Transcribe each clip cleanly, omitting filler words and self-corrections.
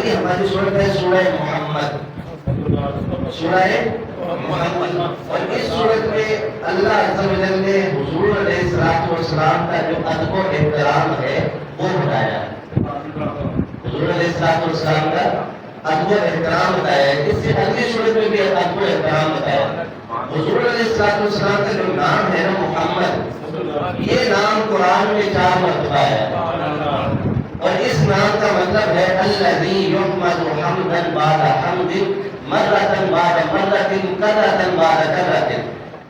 پہلی ہماری صورت ہے سورہ محمد، سورہ محمد، اور اس صورت میں اللہ عز و جل نے حضور علیہ الصلوۃ والسلام کا جو ادب و احترام ہے وہ بتایا ہے۔ حضور علیہ الصلوۃ والسلام کا ادب و احترام بتایا ہے۔ اس سے اگلی صورت میں بھی ادب و احترام بتایا ہے۔ حضور علیہ الصلوۃ والسلام کا جو نام ہے نا محمد، یہ نام قرآن میں 4 مرتبہ ہے، اور اس نام کا مطلب ہے الذی یحمد حمدا بعد حمد مرۃ بعد مرۃ کرۃ بعد کرۃ،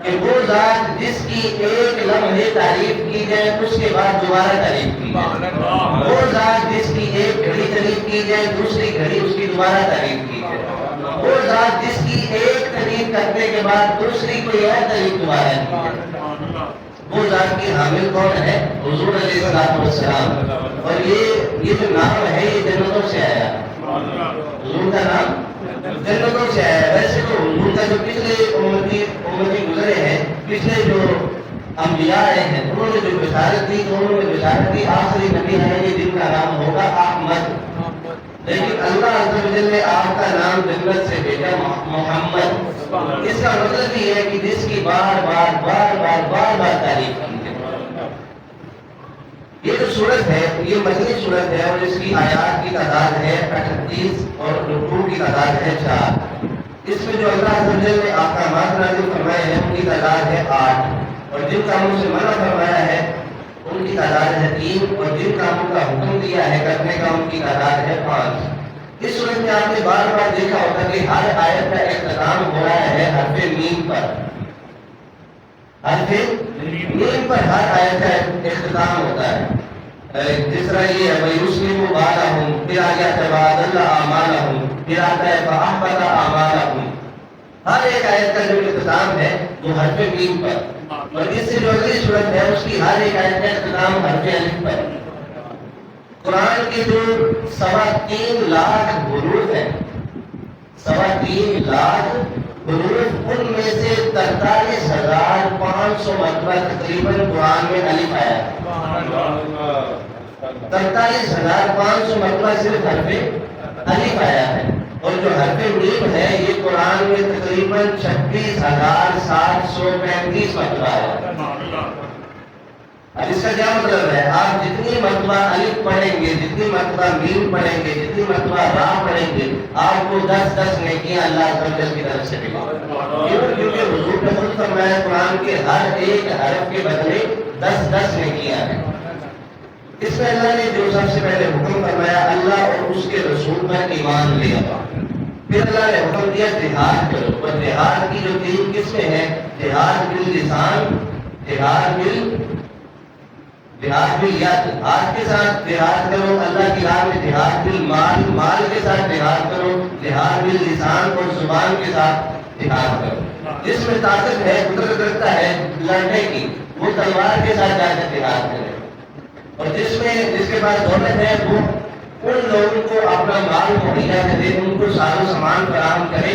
کہ وہ ذات جس کی ایک لمحے تعریف کی جائے اس کے بعد دوبارہ تعریف کی جائے، وہ ذات جس کی ایک گھڑی تعریف کی جائے دوسری گھڑی اس کی دوبارہ تعریف کی جائے، وہ ذات جس کی ایک تعریف کرنے کے بعد دوسری کوئی اور تعریف دوبارہ کی جائے، وہ ذات کی حامل کون ہے؟ حضور علیہ الصلوۃ والسلام۔ اور یہ جو نام ہے یہ جنتوں سے آیا ہے، حضور کا نام جنتوں سے آیا ہے۔ ویسے تو حضور کا جو پچھلے امتی گزرے ہیں، پچھلے جو انبیاء آئے ہیں انہوں نے جو بشارت دی تو انہوں نے بشارت دی آخری نبی آئیں گے جن کا نام ہوگا احمد، لیکن اللہ عز و جل نے آپ کا نام جنت سے بھیجا محمد۔ اس کا مطلب یہ ہے کہ جس کی بار بار بار بار بار بار تعریف کی جائے۔ یہ جو صورت ہے یہ مدنی صورت ہے، اور اس کی آیات کی تعداد ہے 38 اور رکوع کی تعداد ہے 4۔ اس میں جو اللہ عز و جل نے احکامات نازل فرمائے ہیں ان کی تعداد ہے 8، اور جن کاموں سے منع فرمایا ہے ان کی تعداد ہے 3، اور جن کاموں کا حکم دیا ہے کرنے کا ان کی تعداد ہے 5۔ اس صورت میں آپ نے بار بار دیکھا ہوگا کہ ہر آیت کا اختتام ہو رہا ہے حرف میم پر، حرف میم پر ہر آیت کا اختتام ہوتا ہے۔ جس طرح یہ ہے وَيُسْلِمُ بَعْدَهُمْ، پھر آ گیا تَبَادَلَ أَعْمَالَهُمْ، پھر آتا ہے فَأَحْبَطَ أَعْمَالَهُمْ۔ ہر ایک آیت کا جو اختتام ہے وہ حرف میم پر، اور اس سے جو اگلی صورت ہے اس کی ہر ایک آیت کا اختتام حرف الف پر۔ قرآن کے جو 3.25 لاکھ حروف ہیں، 3.25 لاکھ حروف، ان میں سے 43,500 مرتبہ تقریباً قرآن میں الف آیا ہے۔ 43,500 مرتبہ صرف حرف الف آیا ہے، اور جو حرف میم ہے یہ قرآن میں تقریباً 26,735 مرتبہ آیا ہے۔ اب اس کا کیا مطلب ہے؟ آپ جتنی مرتبہ الف پڑھیں گے، جتنی مرتبہ میم پڑھیں گے، جتنی مرتبہ را پڑھیں گے، آپ کو 10 نیکیاں اللہ عز و جل کی طرف سے ملیں گی، کیونکہ حضور نے خود فرمایا قرآن کے ہر ایک حرف کے بدلے 10 نیکیاں ہیں۔ اس میں اللہ نے جو سب سے پہلے حکم فرمایا اللہ اور اس کے رسول پر ایمان لے آؤ، پھر اللہ نے حکم دیا جہاد کرو، اور جہاد کی جو 3 قسمیں ہیں، جہاد باللسان، جہاد بالید، ہاتھ کے ساتھ جہاد کرو، اللہ کی راہ میں جہاد بالمال، مال کے ساتھ جہاد کرو، جہاد باللسان اور زبان کے ساتھ جہاد کرو۔ جس میں طاقت ہے، قدرت رکھتا ہے لڑنے کی، وہ تلوار کے ساتھ جا کر جہاد کرے، اور جس کے پاس دولت ہے وہ ان لوگوں کو اپنا مال مہیا کرے، ان کو ساز و سامان فراہم کرے،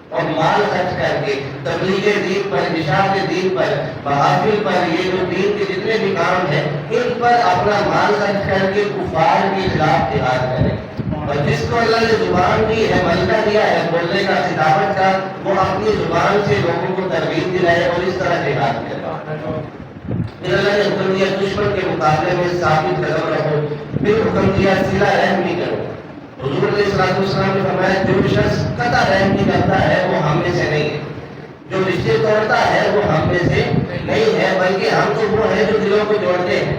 اور مال خرچ کر کے تبلیغ دین پر، اشاعت دین پر، محافل پر، یہ جو دین کے جتنے بھی کام ہیں ان پر اپنا مال خرچ کر کے کفار کے خلاف جہاد کرے، اور جس کو اللہ نے زبان دی ہے، ملکہ دیا ہے بولنے کا، خطابت کا، وہ اپنی زبان سے لوگوں کو ترغیب دلائے اور اس طرح جہاد کرے۔ پھر اللہ نے حکم دیا دشمن کے مقابلے میں ثابت قدم رہو، پھر حکم دیا صلہ رحم نہیں کرو۔ حضور علیہ السلام نے فرمایا جو شخص قطع رحم نہیں کرتا ہے وہ ہم میں سے نہیں ہے، جو رشتے توڑتا ہے وہ ہم میں سے نہیں ہے، بلکہ ہم تو وہ ہیں جو دلوں کو جوڑتے ہیں۔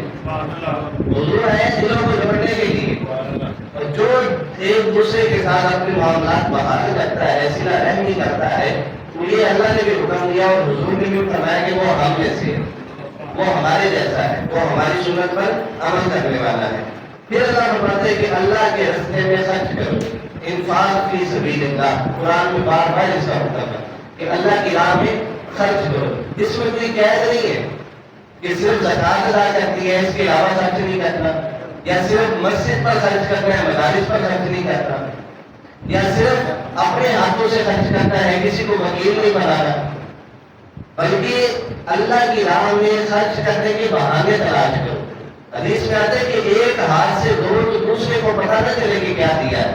حضور ہے دلوں کو جوڑنے کے لیے، اور جو ایک دوسرے کے ساتھ اپنے معاملات بحال کرتا ہے، صلہ رحم نہیں کرتا ہے، تو یہ اللہ نے بھی حکم دیا اور حضور نے بھی فرمایا کہ وہ ہم میں سے ہے، وہ ہمارے جیسا ہے، وہ ہماری سنت پر عمل کرنے والا ہے۔ پھر اللہ فرماتے ہیں کہ اللہ کے راستے میں خرچ کرو، انفاق فی سبیل اللہ، قرآن میں بار بار اس کا حکم ہے کہ اللہ کی راہ میں خرچ کرو۔ اس میں کوئی قید نہیں ہے کہ صرف زکوٰۃ ادا کرتی ہے اس کے علاوہ خرچ نہیں کرنا، یا صرف مسجد پر خرچ کرنا ہے مدارس پر خرچ نہیں کرنا، یا صرف اپنے ہاتھوں سے خرچ کرنا ہے کسی کو وکیل نہیں بنانا، بلکہ اللہ کی راہ میں خرچ کرنے کے بہانے تلاش کرو۔ حدیث میں آتا ہے کہ ایک ہاتھ سے دو تو دوسرے کو پتہ نہ چلے کہ کیا دیا ہے،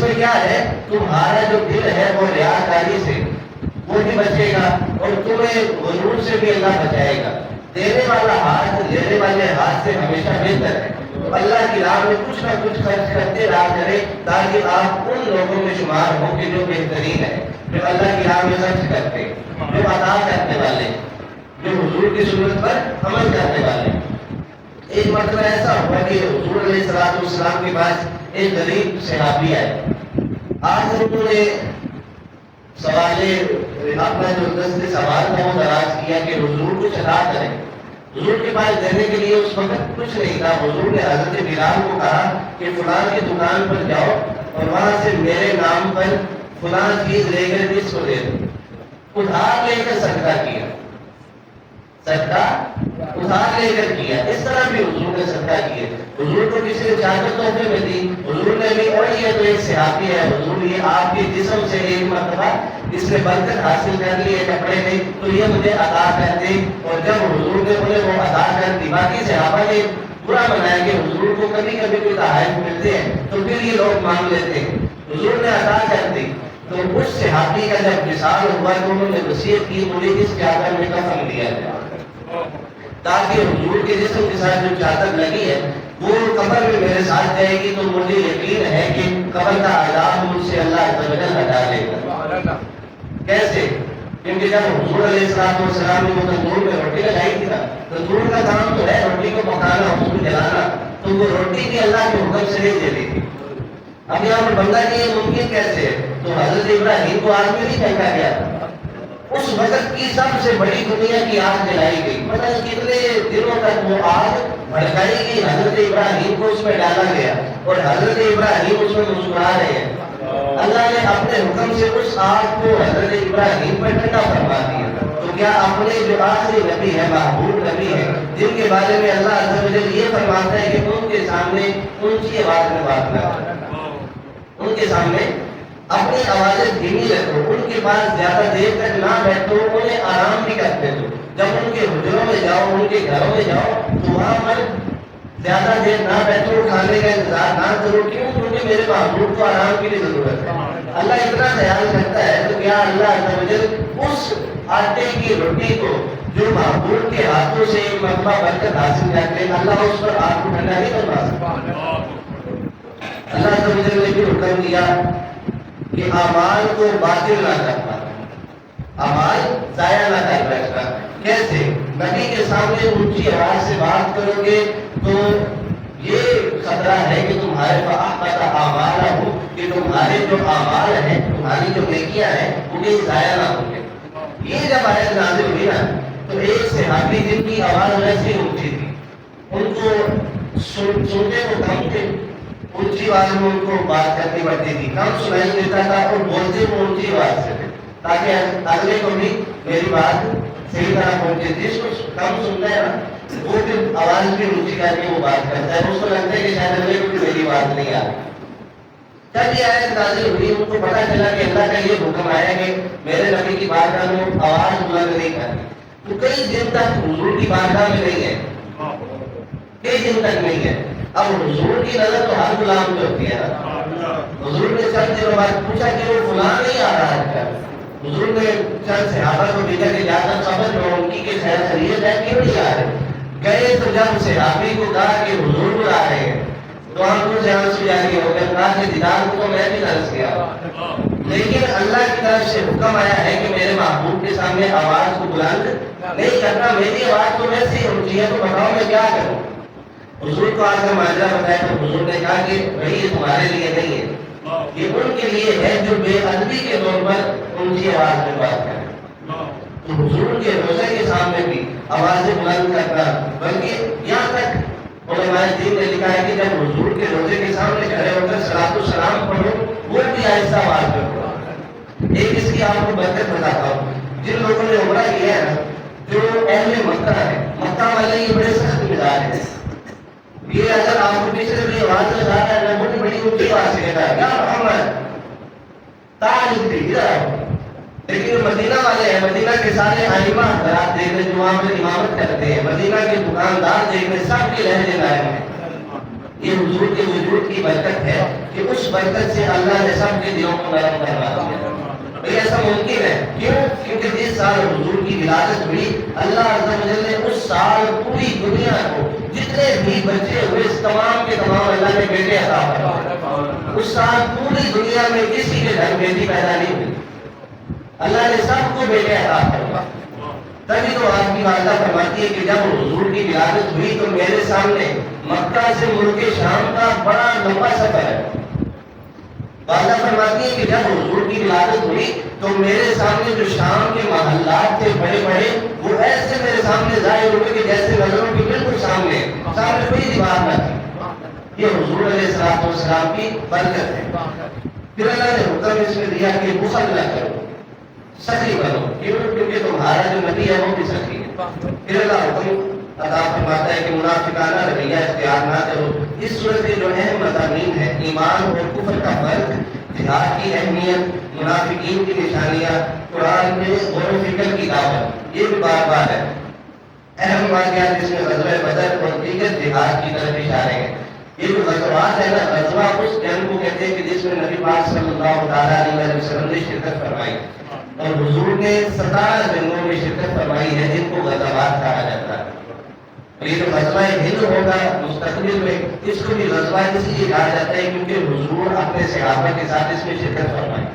میں کیا ہے تمہارا جو دل ہے وہ ریاکاری سے وہ بھی بچے گا اور تمہیں غرور سے بھی اللہ بچائے گا. دینے والا ہاتھ لینے والے ہاتھ سے ہمیشہ بہتر ہے. تو اللہ کی راہ میں کچھ نہ کچھ خرچ کرتے رہا کرے تاکہ آپ ان لوگوں میں شمار ہوں کہ جو بہترین ہے, جو اللہ کی راہ میں خرچ کرتے, جو عطا کرنے والے, جو حضور کی سنت پر عمل کرنے والے. ایک مرتبہ ایسا ہوا کہ حضور علیہ الصلوۃ والسلام کے پاس ایک غریب صحابی آئے. آج انہوں نے سوال اپنا جو دست سوال تھا وہ دراز کیا کہ حضور کچھ عطا کریں. حضور کے پاس دینے کے لیے اس وقت کچھ نہیں تھا. حضور نے حضرت بلال کو کہا کہ فلاں کی دکان پر جاؤ اور وہاں سے میرے نام پر فلاں چیز لے کر اس کو دے دو. ادھار لے کر صدقہ کیا, صدقہ ادھار لے کر کیا. اس طرح بھی حضور نے صدقہ کیا. حضور کو کسی نے چادر تحفے میں دی, حضور نے بھی اور یہ تو ایک صحابی ہے, حضور یہ آپ کے جسم سے ایک مرتبہ اس نے برکت حاصل کر لی ہے کپڑے میں تو یہ مجھے عطا کر دے. اور جب حضور نے انہیں وہ عطا کر دی, باقی صحابہ نے برا بنایا کہ حضور کو کبھی کبھی کوئی تحائف ملتے ہیں تو پھر یہ لوگ مانگ لیتے ہیں. حضور نے عطا کر دی تو اس صحابی کا جب وصال ہوا تو انہوں نے وصیت کی مجھے اس چادر میں کفن دیا جائے تاکہ حضور کے جسم کے ساتھ جو چادر لگی ہے وہ قبر میں میرے ساتھ جائے گی تو مجھے یقین ہے کہ قبر کا عذاب مجھ سے اللہ ہٹا لے گا. کیسے؟ کیونکہ جب حضور علیہ السلام نے وہ تندور میں روٹی لگائی تھی نا, تندور کا کام تو ہے روٹی کو پکانا, اس کو جلانا, تو وہ روٹی بھی اللہ کے حکم سے نہیں دے تھی. اب یہاں پر بندہ کہ یہ ممکن کیسے ہے؟ تو حضرت ابراہیم کو آگ میں نہیں پھینکا گیا تھا. اس وقت کی سب سے بڑی دنیا کی آگ جلائی گئی, پتہ کتنے دنوں تک وہ آگ بھڑکائی گئی. حضرت ابراہیم کو اس میں ڈالا گیا اور حضرت ابراہیم اس میں مسکرا رہے ہیں. اللہ نے اپنے حکم سے اس آگ کو حضرت ابراہیم پر ٹھنڈا فرما دیا. تو کیا اپنے جو آخری نبی ہے, محبوب نبی ہے, جن کے بارے میں اللہ عز و جل یہ فرماتا ہے کہ ان کے سامنے اونچی آواز میں بات کرو, ان کے سامنے اپنی آوازیں دھیمی رکھو, ان کے پاس زیادہ دیر تک نہ بیٹھو, انہیں آرام بھی کرتے دو. جب ان کے حجروں میں جاؤ, ان کے گھروں میں جاؤ تو وہاں پر زیادہ دیر نہ بیٹھو, کھانے کا انتظار نہ کرو. کیوں؟ کیونکہ میرے محبوب کو آرام کی بھی ضرورت ہے. اللہ اتنا خیال کرتا ہے تو کیا اللہ عز و جل اس آٹے کی روٹی کو جو محبوب کے ہاتھوں سے ایک مرتبہ برکت حاصل کرتے ہیں, اللہ اس پر آگ کو ٹھنڈا نہیں کروا سکتا. اللہ عز و جل نے بھی حکم دیا کہ اعمال کو باطل نہ کرنا, اعمال ضائع نہ کر بیٹھنا. کیسے؟ نبی کے سامنے اونچی آواز سے بات کرو گے تو یہ خطرہ ہے کہ تمہارے پاس اعمال ہو, کہ تمہارے جو اعمال ہیں, تمہاری جو نیکیاں ہیں وہ کہیں ضائع نہ ہوں گے. یہ جب آیت نازل ہوئی نا تو ایک صحابی جن کی آواز ویسے اونچی تھی, ان کو سنتے تو کم تھے, اونچی آواز میں ان کو بات کرنی پڑتی تھی, کم سنائی دیتا تھا اور بولتے وہ اونچی آواز سے تھے تاکہ اگلے کو بھی میری بات صحیح طرح پہنچے. جس کو کم سنتا ہے نا وہ پھر آواز بھی اونچی کر کے وہ بات کرتا ہے, اس کو لگتا ہے کہ شاید اگلے کو بھی میری بات نہیں آ رہی. جب یہ آیت نازل ہوئی ان کو پتا چلا کہ اللہ کا یہ حکم آیا کہ میرے نبی کی بارگاہ میں آواز بلند نہیں کرنی, تو کئی دن تک حضور کی بارگاہ میں نہیں ہے, کئی دن تک نہیں ہے. اب حضور کی نظر تو ہر غلام پہ ہوتی ہے نا. حضور نے چند دنوں بعد پوچھا کہ وہ فلاں نہیں آ رہا ہے. حضور نے چند صحابہ کو بھیجا کہ جا کر خبر لو ان کی کہ خیر خیریت ہے, کیوں نہیں آ رہے. گئے تو جب صحابی کو کہا کہ حضور بلا رہے ہیں تو آنکھوں سے آنسو جاری ہو گئے, کہا کہ دیدار کو تو میں بھی ترس گیا, لیکن اللہ کی طرف سے حکم آیا ہے کہ میرے محبوب کے سامنے آواز کو بلند نہیں کرنا, میری آواز تو ویسے ہی اونچی ہے, تو بتاؤ میں کیا کروں. حضور کو آ کر ماجرا بتایا تو حضور نے کہا کہ بھائی یہ تمہارے لیے نہیں ہے, یہ ان کے لیے ہے جو بے ادبی کے طور پر اونچی آواز میں بات کریں. تو حضور کے روزے کے سامنے بھی آوازیں بلند کرنا, بلکہ یہاں تک علماء دین نے لکھا ہے کہ جب حضور کے روزے کے سامنے کھڑے ہو کر صلاۃ السلام پڑھو وہ بھی آہستہ آواز میں پڑھو. ایک اس کی آپ کو برکت بتاتا ہوں. جن لوگوں نے عمرہ کیا ہے نا, جو اہل مکہ ہے, مکہ والے یہ بڑے سخت مزاج ہیں. یہ اگر آپ کو کسی سے آواز لگا رہا ہے نا, بڑی بڑی اونچی آواز سے کہتا ہے یا محمد تاج ادھر. لیکن مدینہ والے ہیں, مدینہ کے سارے ائمہ حضرات دیکھ رہے جو وہاں پہ امامت کرتے ہیں, مدینہ کے دکاندار دیکھ رہے, سب کے لہجے لائے ہیں. یہ حضور کے وجود کی برکت ہے کہ اس برکت سے اللہ نے سب کے دلوں کو نرم کروا دیا۔ بھئی ایسا ممکن ہے، کیوں؟ کیونکہ جس سال حضور کی ولادت ہوئی، اللہ عز و جل نے اس سال پوری دنیا کو جتنے بھی بچے ہوئے اس تمام کے تمام اللہ نے بیٹے عطا فرمائے۔ اس سال پوری دنیا میں کسی کے گھر بیٹی پیدا نہیں ہوئی، اللہ نے سب کو بیٹے عطا فرمائے۔ تبھی تو آپ کی والدہ فرماتی ہے کہ جب حضور کی ولادت ہوئی تو میرے سامنے مکہ سے ملک شام کا بڑا لمبا سفر ہے۔ والدہ فرماتی ہے کہ جب حضور کی ولادت ہوئی تو میرے سامنے جو شام کے محلات تھے بڑے بڑے، وہ ایسے میرے سامنے ظاہر ہوئے کہ جیسے نظروں کے بالکل سامنے کوئی دیوار نہ تھی۔ یہ حضور علیہ السلام کی برکت ہے۔ پھر اللہ نے حکم اس میں دیا کہ بخل نہ کرو، سخی بنو، کیونکہ تمہارا جو نبی ہے وہ بھی سخی ہے۔ پھر اللہ حکم عطا فرماتا ہے کہ منافقانہ رویہ اختیار نہ کرو۔ اس صورت کے جو اہم مضامین ہیں، ایمان اور کفر کا فرق، جہاد کی اہمیت، منافقین کی نشانیاں، قرآن میں غور و فکر کی دعوت، یہ بھی بار بار ہے۔ اہم واقعات جس میں غزوہ بدر اور دیگر جہاد کی طرف اشارے ہیں۔ یہ جو غزوات ہے نا، غزوہ اس جنگ کو کہتے ہیں کہ جس میں نبی پاک صلی اللہ علیہ وسلم نے شرکت فرمائی، اور حضور نے 17 جنگوں میں شرکت فرمائی ہے جن کو غزوات کہا جاتا ہے۔ یہ جو غزوہ ہند ہوگا مستقبل میں، اس کو بھی غزوہ اس لیے کہا جاتا ہے کیونکہ حضور اپنے صحابہ کے ساتھ اس میں شرکت فرمائی۔